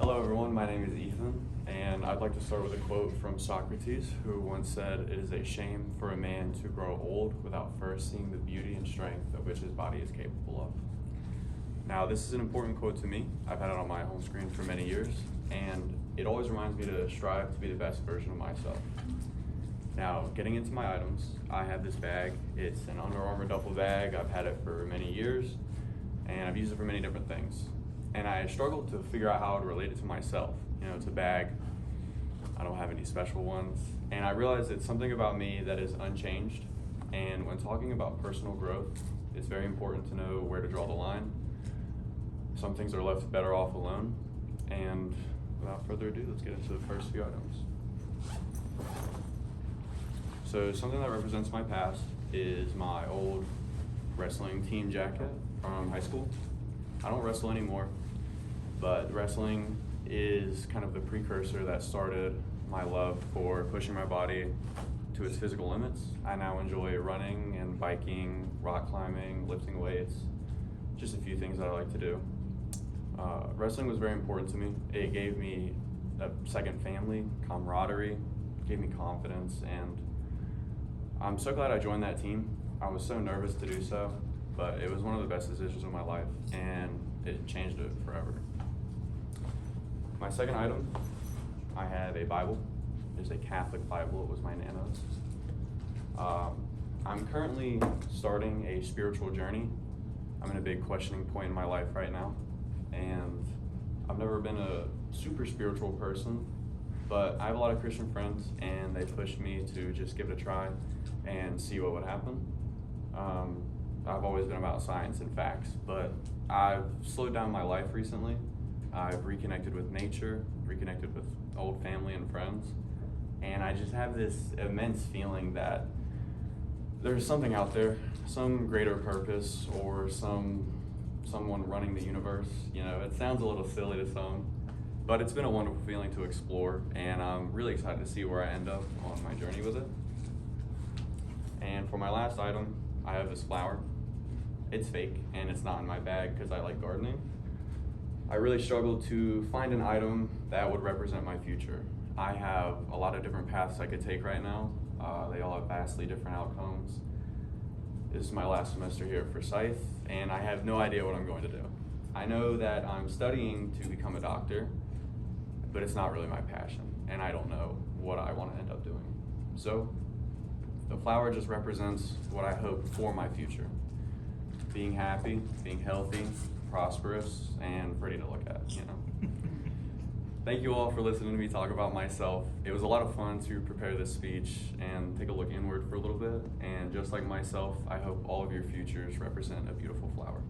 Hello everyone, my name is Ethan, and I'd like to start with a quote from Socrates, who once said, "It is a shame for a man to grow old without first seeing the beauty and strength of which his body is capable of." Now, this is an important quote to me. I've had it on my home screen for many years, and it always reminds me to strive to be the best version of myself. Now, getting into my items, I have this bag. It's an Under Armour duffel bag. I've had it for many years, and I've used it for many different things. And I struggled to figure out how to relate it to myself. It's a bag. I don't have any special ones. And I realized it's something about me that is unchanged. And when talking about personal growth, it's very important to know where to draw the line. Some things are left better off alone. And without further ado, let's get into the first few items. So something that represents my past is my old wrestling team jacket from high school. I don't wrestle anymore, but wrestling is kind of the precursor that started my love for pushing my body to its physical limits. I now enjoy running and biking, rock climbing, lifting weights, just a few things that I like to do. Wrestling was very important to me. It gave me a second family, camaraderie, gave me confidence, and I'm so glad I joined that team. I was so nervous to do so, but it was one of the best decisions of my life, and it changed it forever. My second item, I have a Bible. It's a Catholic Bible. It was my nana's. I'm currently starting a spiritual journey. I'm in a big questioning point in my life right now, and I've never been a super spiritual person, but I have a lot of Christian friends, and they pushed me to just give it a try and see what would happen. I've always been about science and facts, but I've slowed down my life recently. I've reconnected with nature, reconnected with old family and friends, and I just have this immense feeling that there's something out there, some greater purpose, or someone running the universe. It sounds a little silly to some, but it's been a wonderful feeling to explore, and I'm really excited to see where I end up on my journey with it. And for my last item, I have this flower. It's fake, and it's not in my bag because I like gardening. I really struggled to find an item that would represent my future. I have a lot of different paths I could take right now. They all have vastly different outcomes. This is my last semester here at Forsyth, and I have no idea what I'm going to do. I know that I'm studying to become a doctor, but it's not really my passion, and I don't know what I want to end up doing. So the flower just represents what I hope for my future. Being happy, being healthy, prosperous, and pretty to look at. Thank you all for listening to me talk about myself. It was a lot of fun to prepare this speech and take a look inward for a little bit. And just like myself, I hope all of your futures represent a beautiful flower.